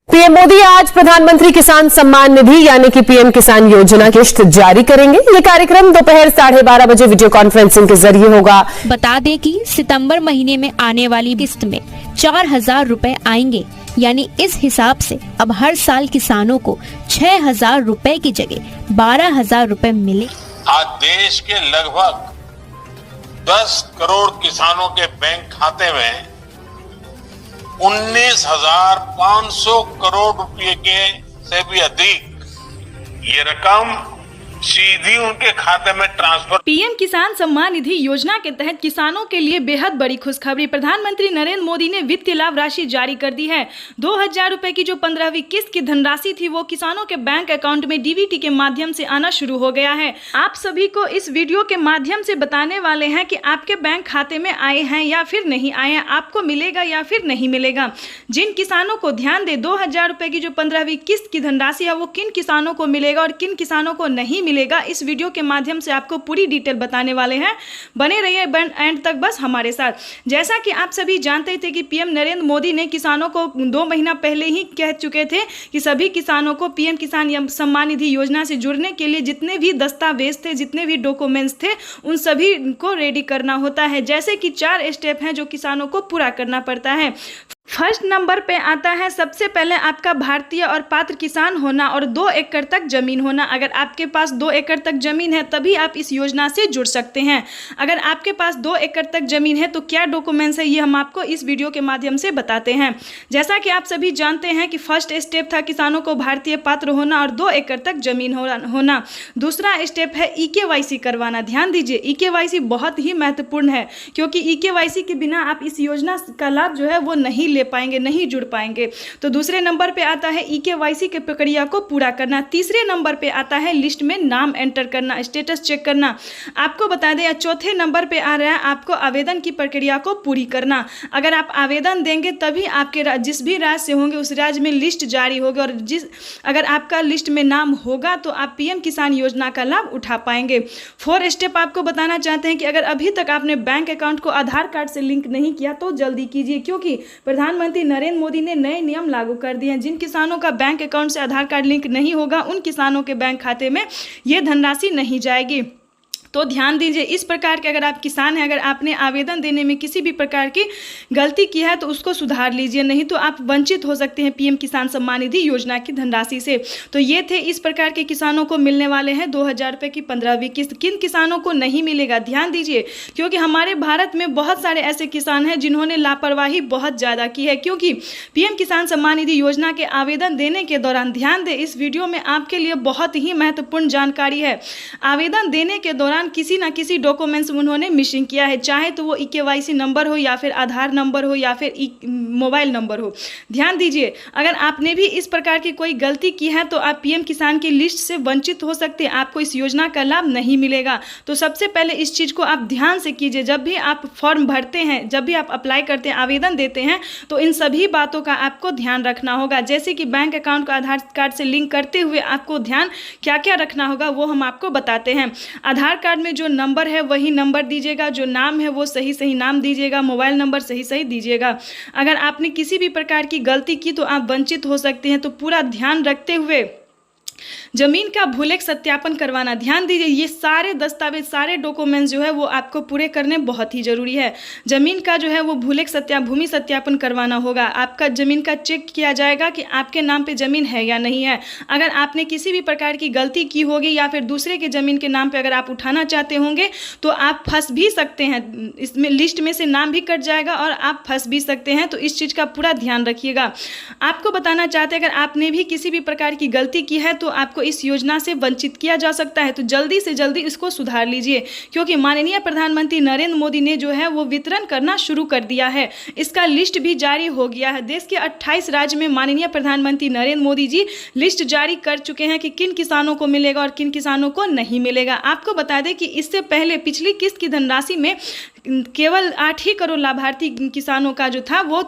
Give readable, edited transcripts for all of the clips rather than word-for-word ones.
PM Modi आज प्रधानमंत्री किसान सम्मान निधि यानी कि पीएम किसान योजना की किस्त जारी करेंगे। ये कार्यक्रम दोपहर 12:30 बजे वीडियो कॉन्फ्रेंसिंग के जरिए होगा। बता दें कि सितंबर महीने में आने वाली किस्त में 4,000 रुपए आएंगे, यानी इस हिसाब से अब हर साल किसानों को 6,000 रुपए की जगह 12,000 रुपए मिले। आज देश के लगभग 10 करोड़ किसानों के बैंक खाते में 19,500 करोड़ रुपए के से भी अधिक ये रकम सीधी उनके खाते में ट्रांसफर। पीएम किसान सम्मान निधि योजना के तहत किसानों के लिए बेहद बड़ी खुशखबरी। प्रधानमंत्री नरेंद्र मोदी ने वित्तीय लाभ राशि जारी कर दी है। 2,000 रुपए की जो 15वीं किस्त की धनराशि थी वो किसानों के बैंक अकाउंट में डीबीटी के माध्यम से आना शुरू हो गया है। आप सभी को इस वीडियो के माध्यम से बताने वाले हैं कि आपके बैंक खाते में आए हैं या फिर नहीं आए हैं, आपको मिलेगा या फिर नहीं मिलेगा। जिन किसानों को ध्यान दे 2,000 रुपए की जो 15वीं किस्त की धनराशि है वो किन किसानों को मिलेगा और किन किसानों को नहीं मिलेगा, इस वीडियो के माध्यम से आपको पूरी डिटेल बताने वाले हैं। बने रहिए एंड तक बस हमारे साथ। जैसा कि आप सभी जानते थे कि पीएम नरेंद्र मोदी ने किसानों को 2 महीना पहले ही कह चुके थे कि सभी किसानों को पीएम किसान सम्मान निधि योजना से जुड़ने के लिए जितने भी दस्तावेज थे, जितने भी डॉक्यूमेंट्स थे, उन सभी को रेडी करना होता है। जैसे कि 4 स्टेप हैं जो किसानों को पूरा करना पड़ता है। फर्स्ट नंबर पे आता है सबसे पहले आपका भारतीय और पात्र किसान होना और 2 एकड़ तक जमीन होना। अगर आपके पास 2 एकड़ तक जमीन है तभी आप इस योजना से जुड़ सकते हैं। अगर आपके पास 2 एकड़ तक जमीन है तो क्या डॉक्यूमेंट्स है ये हम आपको इस वीडियो के माध्यम से बताते हैं। जैसा कि आप सभी जानते हैं कि फर्स्ट स्टेप था किसानों को भारतीय पात्र होना और 2 एकड़ तक जमीन होना। दूसरा स्टेप है EKYC करवाना। ध्यान दीजिए, EKYC बहुत ही महत्वपूर्ण है क्योंकि EKYC के बिना आप इस योजना का लाभ जो है वो नहीं ले पाएंगे, नहीं जुड़ पाएंगे। तो दूसरे नंबर पे आता है EKYC के प्रक्रिया को पूरा करना। तीसरे नंबर पे आता है लिस्ट में नाम एंटर करना, स्टेटस चेक करना। आपको बता दें चौथे नंबर पे आ रहा है आपको आवेदन की प्रक्रिया को पूरी करना। अगर आप आवेदन देंगे तभी आपके जिस भी राज्य से होंगे उस राज्य में लिस्ट जारी होगी और अगर आपका लिस्ट में नाम होगा तो आप पीएम किसान योजना का लाभ उठा पाएंगे। 4 स्टेप आपको बताना चाहते हैं कि अगर अभी तक आपने बैंक अकाउंट को आधार कार्ड से लिंक नहीं किया तो जल्दी कीजिए क्योंकि प्रधानमंत्री नरेंद्र मोदी ने नए नियम लागू कर दिए हैं। जिन किसानों का बैंक अकाउंट से आधार कार्ड लिंक नहीं होगा उन किसानों के बैंक खाते में ये धनराशि नहीं जाएगी। तो ध्यान दीजिए, इस प्रकार के अगर आप किसान हैं, अगर आपने आवेदन देने में किसी भी प्रकार की गलती की है तो उसको सुधार लीजिए, नहीं तो आप वंचित हो सकते हैं पीएम किसान सम्मान निधि योजना की धनराशि से। तो ये थे इस प्रकार के किसानों को मिलने वाले हैं 2,000 रुपये की 15वीं किस्त। किन किसानों को नहीं मिलेगा ध्यान दीजिए क्योंकि हमारे भारत में बहुत सारे ऐसे किसान हैं जिन्होंने लापरवाही बहुत ज़्यादा की है। क्योंकि पीएम किसान सम्मान निधि योजना के आवेदन देने के दौरान ध्यान दें, इस वीडियो में आपके लिए बहुत ही महत्वपूर्ण जानकारी है। आवेदन देने के दौरान किसी ना किसी डॉक्यूमेंट्स उन्होंने मिसिंग किया है, चाहे तो वो EKYC नंबर हो या फिर आधार नंबर हो या फिर मोबाइल नंबर हो। ध्यान दीजिए, अगर आपने भी इस प्रकार की कोई गलती की है तो आप पीएम किसान की लिस्ट से वंचित हो सकते हैं, आपको इस योजना का लाभ नहीं मिलेगा। तो सबसे पहले इस चीज़ को आप ध्यान से कीजिए। जब भी आप फॉर्म भरते हैं, जब भी आप अप्लाई करते हैं, आवेदन देते हैं तो इन सभी बातों का आपको ध्यान रखना होगा। जैसे कि बैंक अकाउंट को आधार कार्ड से लिंक करते हुए आपको ध्यान क्या क्या रखना होगा वो हम आपको बताते हैं। आधार कार्ड में जो नंबर है वही नंबर दीजिएगा, जो नाम है वो सही सही नाम दीजिएगा, मोबाइल नंबर सही सही दीजिएगा। अगर आपने किसी भी प्रकार की गलती की तो आप वंचित हो सकते हैं। तो पूरा ध्यान रखते हुए जमीन का भूलेख सत्यापन करवाना। ध्यान दीजिए, ये सारे दस्तावेज, सारे डॉक्यूमेंट्स जो है वो आपको पूरे करने बहुत ही जरूरी है। जमीन का जो है वो भूलेख भूमि सत्यापन करवाना होगा। आपका जमीन का चेक किया जाएगा कि आपके नाम पे जमीन है या नहीं है। अगर आपने किसी भी प्रकार की गलती की होगी या फिर दूसरे के जमीन के नाम पे अगर आप उठाना चाहते होंगे तो आप फंस भी सकते हैं। इसमें लिस्ट में से नाम भी कट जाएगा और आप फंस भी सकते हैं। तो इस चीज़ का पूरा ध्यान रखिएगा। आपको बताना चाहते हैं अगर आपने भी किसी भी प्रकार की गलती की है तो आपको इस योजना से वंचित किया जा सकता है। तो जल्दी से जल्दी इसको सुधार लीजिए क्योंकि माननीय प्रधानमंत्री नरेंद्र मोदी ने जो है वो वितरण करना शुरू कर दिया है। इसका लिस्ट भी जारी हो गया है। देश के 28 राज्य में माननीय प्रधानमंत्री नरेंद्र मोदी जी लिस्ट जारी कर चुके हैं कि किन किसानों को मिलेगा और किन किसानों को नहीं मिलेगा। आपको बता दें कि इससे पहले पिछली किस्त की धनराशि में केवल 8 ही करोड़ लाभार्थी किसानों का जो था वो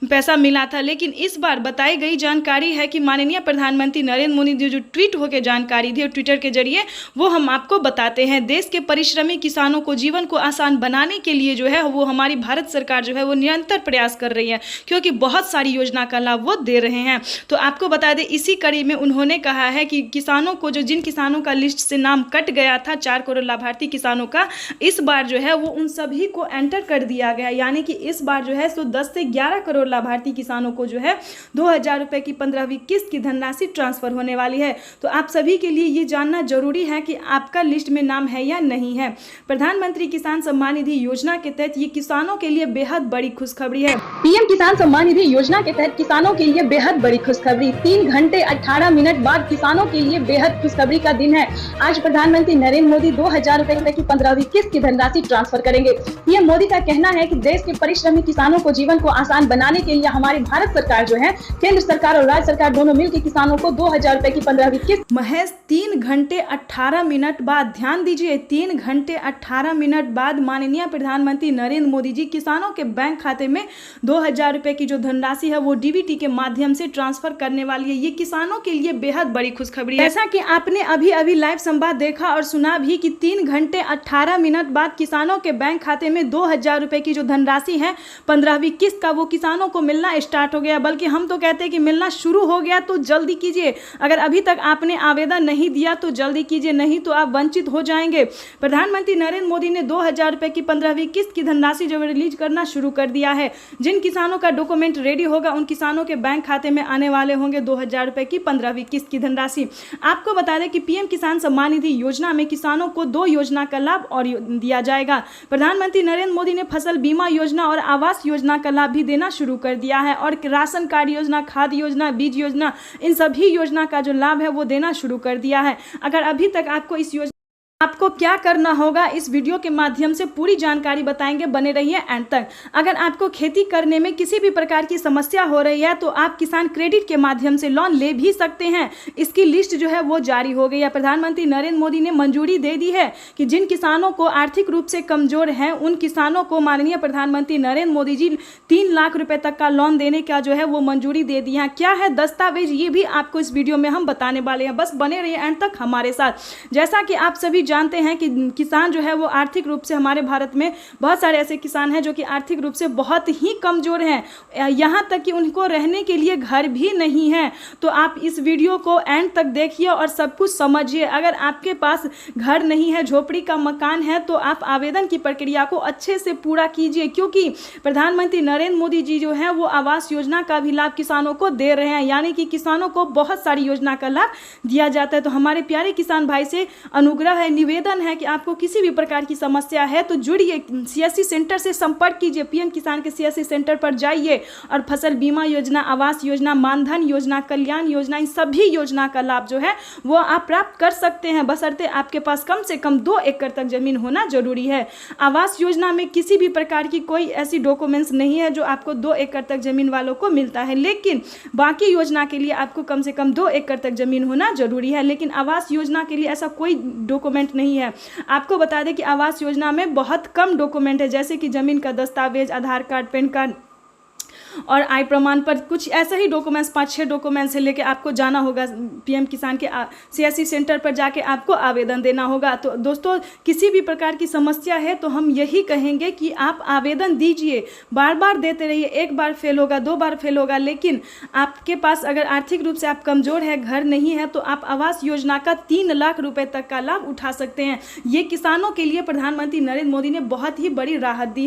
पैसा मिला था। लेकिन इस बार बताई गई जानकारी है कि माननीय प्रधानमंत्री नरेंद्र मोदी ने जो ट्वीट होकर जानकारी दी और ट्विटर के जरिए वो हम आपको बताते हैं। देश के परिश्रमी किसानों को जीवन को आसान बनाने के लिए जो है वो हमारी भारत सरकार जो है वो निरंतर प्रयास कर रही है, क्योंकि बहुत सारी योजना का लाभ वो दे रहे हैं। तो आपको बता दें, इसी कड़ी में उन्होंने कहा है कि किसानों को जिन किसानों का लिस्ट से नाम कट गया था 4 करोड़ लाभार्थी किसानों का, इस बार जो है वो उन सभी को एंटर कर दिया गया। यानी कि इस बार जो है 10 से 11 करोड़ लाभार्थी किसानों को जो है 2000 रुपए की 15वीं किस्त की धनराशि ट्रांसफर होने वाली है। तो आप सभी के लिए ये जानना जरूरी है कि आपका लिस्ट में नाम है या नहीं है। प्रधानमंत्री किसान सम्मान निधि योजना के तहत ये किसानों के लिए बेहद बड़ी खुशखबरी है। पीएम किसान सम्मान निधि योजना के तहत किसानों के लिए बेहद बड़ी खुशखबरी। 3 घंटे 18 मिनट बाद किसानों के लिए बेहद खुशखबरी का दिन है। आज प्रधानमंत्री नरेंद्र मोदी 2000 रुपए की 15वीं किस्त की धनराशि ट्रांसफर करेंगे। पीएम मोदी का कहना है कि देश के परिश्रमी किसानों को जीवन को आसान बनाने के लिए हमारी भारत सरकार जो है, केंद्र सरकार और राज्य सरकार दोनों मिलकर किसानों को 2000 रुपए की 15वीं किस्त महज 3 घंटे 18 मिनट बाद, ध्यान दीजिए 3 घंटे 18 मिनट बाद माननीय प्रधानमंत्री नरेंद्र मोदी जी किसानों के बैंक खाते में 2000 रुपए की जो धनराशि है वो डीबीटी के माध्यम से ट्रांसफर करने वाली है। ये किसानों के लिए बेहद बड़ी खुशखबरी है। जैसा कि आपने अभी लाइव संवाद देखा और सुना भी कि 3 घंटे 18 मिनट बाद किसानों के बैंक खाते में 2000 रुपए की जो धनराशि है 15वीं किस्त का वो किसानों को मिलना स्टार्ट हो गया। बल्कि हम तो कहते हैं कि मिलना शुरू हो गया। तो जल्दी कीजिए, अगर अभी तक आपने आवेदन नहीं दिया तो जल्दी कीजिए, नहीं तो आप वंचित हो जाएंगे। प्रधानमंत्री नरेंद्र मोदी ने 2000 रुपए की 15वीं किस्त की धनराशि जो रिलीज करना शुरू कर दिया है। जिन किसानों का डॉक्यूमेंट रेडी होगा उन किसानों के बैंक खाते में आने वाले होंगे 2000 रुपए की 15वीं किस्त की धनराशि। आपको बता दें कि पीएम किसान सम्मान निधि योजना में किसानों को 2 योजना का लाभ और दिया जाएगा। प्रधानमंत्री नरेंद्र मोदी ने फसल बीमा योजना और आवास योजना का लाभ भी देना शुरू कर दिया है और राशन कार्ड योजना, खाद्य योजना, बीज योजना, इन सभी योजना का जो लाभ है वो देना शुरू कर दिया है। अगर अभी तक आपको इस योजना आपको क्या करना होगा इस वीडियो के माध्यम से पूरी जानकारी बताएंगे, बने रहिए एंड तक। अगर आपको खेती करने में किसी भी प्रकार की समस्या हो रही है तो आप किसान क्रेडिट के माध्यम से लोन ले भी सकते हैं। इसकी लिस्ट जो है वो जारी हो गई है। प्रधानमंत्री नरेंद्र मोदी ने मंजूरी दे दी है कि जिन किसानों को आर्थिक रूप से कमजोर हैं उन किसानों को माननीय प्रधानमंत्री नरेंद्र मोदी जी 3 लाख रुपए तक का लोन देने का जो है वो मंजूरी दे दी है। क्या है दस्तावेज, ये भी आपको इस वीडियो में हम बताने वाले हैं, बस बने रहिए एंड तक हमारे साथ। जैसा कि आप सभी जानते हैं कि किसान जो है वो आर्थिक रूप से, हमारे भारत में बहुत सारे ऐसे किसान हैं जो कि आर्थिक रूप से बहुत ही कमजोर हैं, यहाँ तक कि उनको रहने के लिए घर भी नहीं है। तो आप इस वीडियो को एंड तक देखिए और सब कुछ समझिए। अगर आपके पास घर नहीं है, झोपड़ी का मकान है, तो आप आवेदन की प्रक्रिया को अच्छे से पूरा कीजिए, क्योंकि प्रधानमंत्री नरेंद्र मोदी जी जो है वो आवास योजना का भी लाभ किसानों को दे रहे हैं। यानी कि किसानों को बहुत सारी योजना का लाभ दिया जाता है। तो हमारे प्यारे किसान भाई से अनुग्रह है, निवेदन है कि आपको किसी भी प्रकार की समस्या है तो जुड़िए, सीएससी सेंटर से संपर्क कीजिए। पीएम किसान के सीएससी सेंटर पर जाइए और फसल बीमा योजना, आवास योजना, मानधन योजना, कल्याण योजना, इन सभी योजना का लाभ जो है वो आप प्राप्त कर सकते हैं, बशर्ते आपके पास कम से कम 2 एकड़ तक जमीन होना जरूरी है। आवास योजना में किसी भी प्रकार की कोई ऐसी डॉक्यूमेंट्स नहीं है जो आपको 2 एकड़ तक जमीन वालों को मिलता है, लेकिन बाकी योजना के लिए आपको कम से कम 2 एकड़ तक जमीन होना जरूरी है। लेकिन आवास योजना के लिए ऐसा कोई डॉक्यूमेंट नहीं है। आपको बता दें कि आवास योजना में बहुत कम डॉक्यूमेंट है, जैसे कि जमीन का दस्तावेज, आधार कार्ड, पैन कार्ड और आय प्रमाण पर, कुछ ऐसे ही डॉक्यूमेंट्स 5-6 डॉक्यूमेंट्स से लेके आपको जाना होगा पीएम किसान के सीएससी सेंटर पर जाके आपको आवेदन देना होगा। तो दोस्तों, किसी भी प्रकार की समस्या है तो हम यही कहेंगे कि आप आवेदन दीजिए, बार बार देते रहिए। 1 बार फेल होगा, 2 बार फेल होगा, लेकिन आपके पास अगर आर्थिक रूप से आप कमजोर है, घर नहीं है, तो आप आवास योजना का 3 लाख रुपए तक का लाभ उठा सकते हैं। ये किसानों के लिए प्रधानमंत्री नरेंद्र मोदी ने बहुत ही बड़ी राहत दी है।